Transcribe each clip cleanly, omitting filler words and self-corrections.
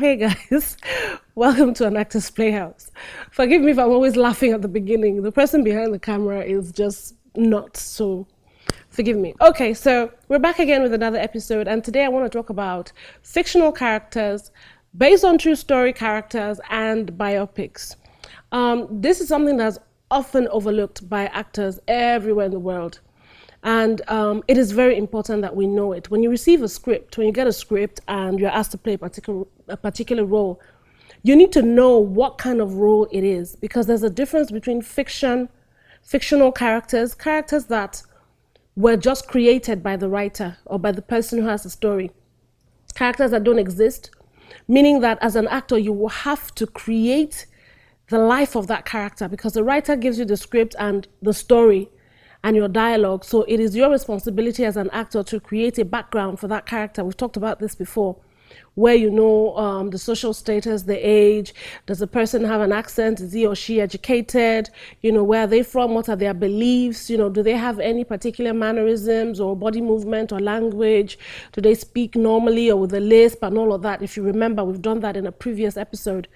Hey guys, welcome to An Actors Playhouse. Forgive me if I'm always laughing at the beginning. The person behind the camera is just nuts, so forgive me. Okay, so we're back again with another episode, and today I want to talk about fictional characters, based on true story characters, and biopics. This is something that's often overlooked by actors everywhere in the world. And it is very important that we know it. When you receive a script, when you get a script and you're asked to play a particular role, you need to know what kind of role it is, because there's a difference between fictional characters that were just created by the writer or by the person who has the story, characters that don't exist, meaning that as an actor, you will have to create the life of that character because the writer gives you the script and the story and your dialogue. So it is your responsibility as an actor to create a background for that character. We've talked about this before, where you know the social status, the age, does the person have an accent, is he or she educated, you know, where are they from, what are their beliefs, you know, do they have any particular mannerisms or body movement or language, do they speak normally or with a lisp and all of that. If you remember, we've done that in a previous episode.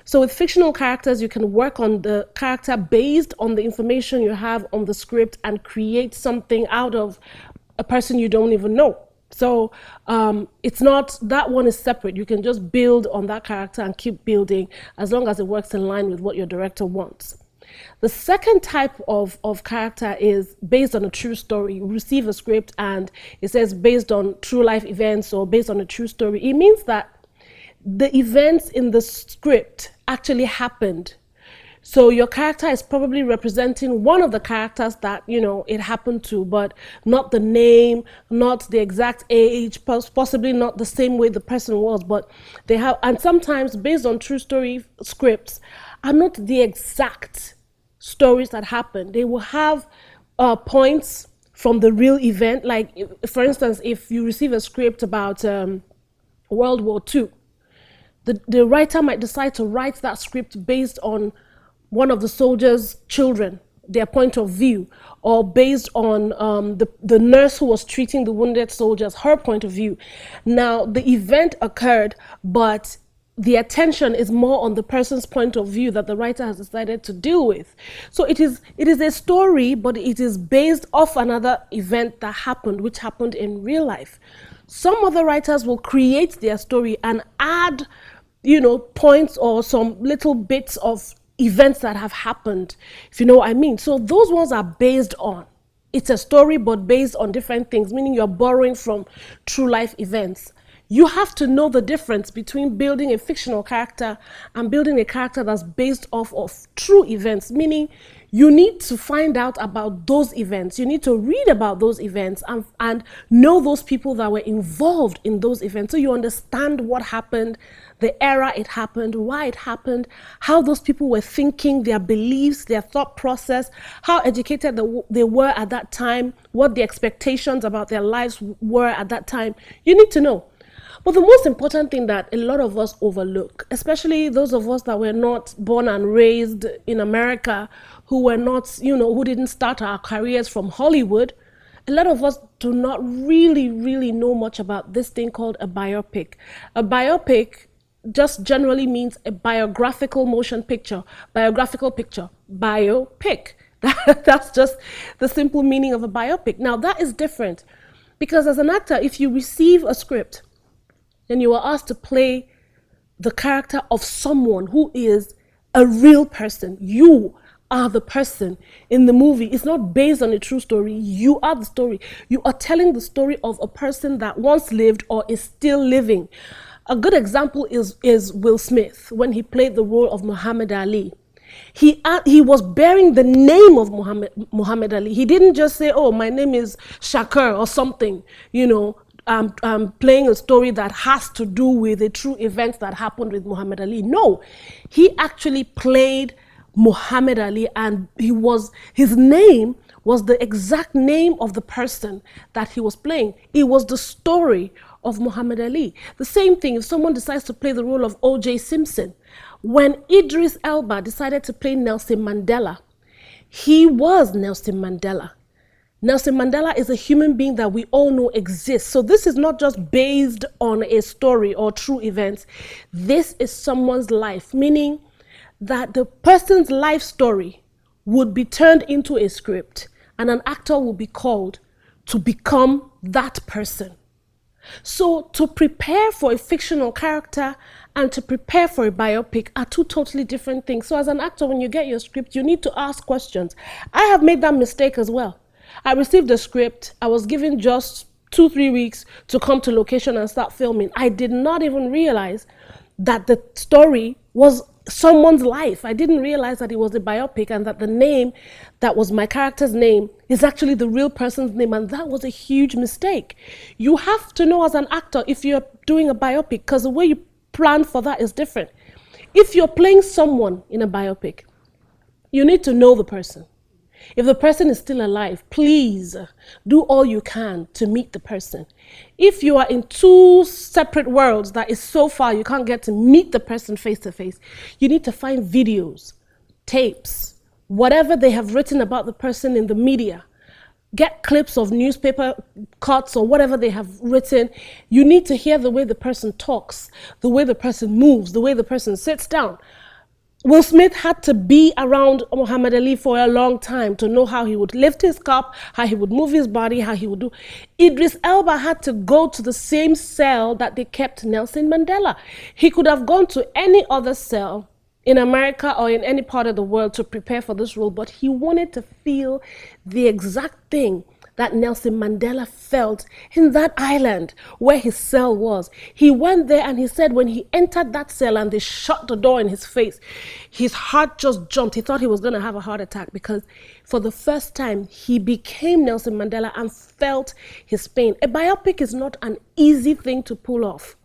So with fictional characters, you can work on the character based on the information you have on the script and create something out of a person you don't even know. So it's not, that one is separate. You can just build on that character and keep building as long as it works in line with what your director wants. The second type of character is based on a true story. You receive a script and it says based on true life events or based on a true story. It means that the events in the script actually happened. So your character is probably representing one of the characters that, you know, it happened to, but not the name, not the exact age, possibly not the same way the person was, but they have, and sometimes based on true story scripts are not the exact stories that happened. They will have points from the real event. Like, for instance, if you receive a script about World War II, the writer might decide to write that script based on one of the soldiers' children, their point of view, or based on the nurse who was treating the wounded soldiers, her point of view. Now, the event occurred, but the attention is more on the person's point of view that the writer has decided to deal with. So it is a story, but it is based off another event that happened, which happened in real life. Some other writers will create their story and add, you know, points or some little bits of events that have happened, if you know what I mean. So those ones are based on, it's a story but based on different things, meaning you're borrowing from true life events. You have to know the difference between building a fictional character and building a character that's based off of true events, meaning you need to find out about those events. You need to read about those events and know those people that were involved in those events, so you understand what happened, the era it happened, why it happened, how those people were thinking, their beliefs, their thought process, how educated they were at that time, what the expectations about their lives were at that time. You need to know. But the most important thing that a lot of us overlook, especially those of us that were not born and raised in America, who were not, you know, who didn't start our careers from Hollywood, a lot of us do not really know much about this thing called a biopic. A biopic just generally means a biographical motion picture, biographical picture, biopic. That's just the simple meaning of a biopic. Now that is different because as an actor, if you receive a script, then you are asked to play the character of someone who is a real person. You are the person in the movie. It's not based on a true story. You are the story. You are telling the story of a person that once lived or is still living. A good example is Will Smith when he played the role of Muhammad Ali. He was bearing the name of Muhammad Ali. He didn't just say, oh, my name is Shakir or something, you know, playing a story that has to do with a true event that happened with Muhammad Ali. No, he actually played Muhammad Ali, and his name was the exact name of the person that he was playing. It was the story of Muhammad Ali. The same thing if someone decides to play the role of O.J. Simpson. When Idris Elba decided to play Nelson Mandela, he was Nelson Mandela. Nelson Mandela is a human being that we all know exists. So this is not just based on a story or true events. This is someone's life, meaning that the person's life story would be turned into a script and an actor will be called to become that person. So to prepare for a fictional character and to prepare for a biopic are two totally different things. So as an actor, when you get your script, you need to ask questions. I have made that mistake as well. I received a script. I was given just 2-3 weeks to come to location and start filming. I did not even realize that the story was someone's life. I didn't realize that it was a biopic and that the name that was my character's name is actually the real person's name, and that was a huge mistake. You have to know as an actor if you're doing a biopic, because the way you plan for that is different. If you're playing someone in a biopic, you need to know the person. If the person is still alive, please do all you can to meet the person. If you are in two separate worlds that is so far you can't get to meet the person face to face, you need to find videos, tapes, whatever they have written about the person in the media. Get clips of newspaper cuts or whatever they have written. You need to hear the way the person talks, the way the person moves, the way the person sits down. Will Smith had to be around Muhammad Ali for a long time to know how he would lift his cup, how he would move his body, how he would do. Idris Elba had to go to the same cell that they kept Nelson Mandela. He could have gone to any other cell in America or in any part of the world to prepare for this role, but he wanted to feel the exact thing that Nelson Mandela felt in that island where his cell was. He went there and he said when he entered that cell and they shut the door in his face, his heart just jumped. He thought he was going to have a heart attack because for the first time, he became Nelson Mandela and felt his pain. A biopic is not an easy thing to pull off.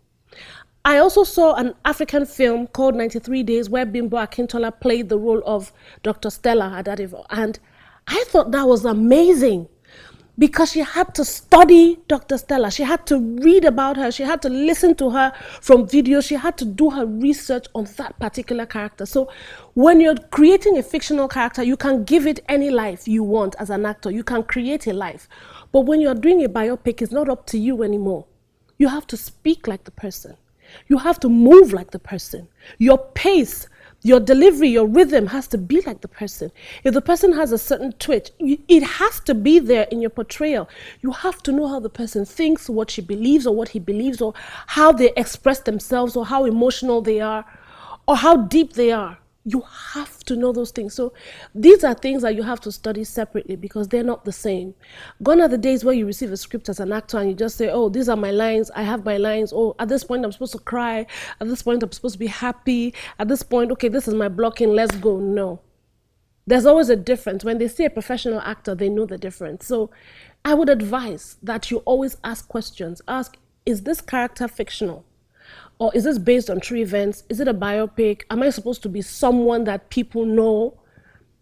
I also saw an African film called 93 Days where Bimbo Akintola played the role of Dr. Stella Adadivo, and I thought that was amazing. Because she had to study Dr. Stella. She had to read about her. She had to listen to her from videos. She had to do her research on that particular character. So when you're creating a fictional character, you can give it any life you want as an actor. You can create a life. But when you're doing a biopic, it's not up to you anymore. You have to speak like the person. You have to move like the person. Your pace, your delivery, your rhythm has to be like the person. If the person has a certain twitch, it has to be there in your portrayal. You have to know how the person thinks, what she believes or what he believes, or how they express themselves, or how emotional they are, or how deep they are. You have to know those things. So these are things that you have to study separately because they're not the same. Gone are the days where you receive a script as an actor and you just say, oh, these are my lines, I have my lines. Oh, at this point I'm supposed to cry. At this point I'm supposed to be happy. At this point, okay, this is my blocking, let's go. No. There's always a difference. When they see a professional actor, they know the difference. So I would advise that you always ask questions. Ask, is this character fictional? Or is this based on true events? Is it a biopic? Am I supposed to be someone that people know?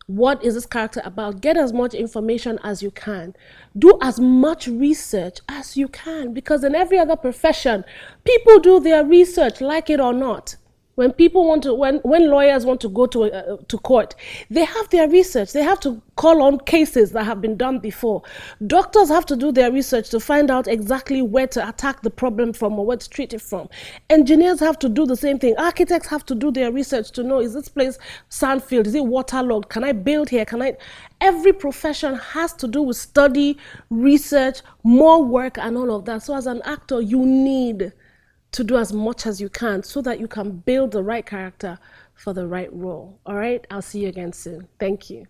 What is this character about? Get as much information as you can. Do as much research as you can, because in every other profession, people do their research, like it or not. When people want to, when lawyers want to go to court, they have their research. They have to call on cases that have been done before. Doctors have to do their research to find out exactly where to attack the problem from or where to treat it from. Engineers have to do the same thing. Architects have to do their research to know, is this place sandfield? Is it waterlogged? Can I build here? Can I? Every profession has to do with study, research, more work, and all of that. So as an actor, you need to do as much as you can so that you can build the right character for the right role. All right, I'll see you again soon. Thank you.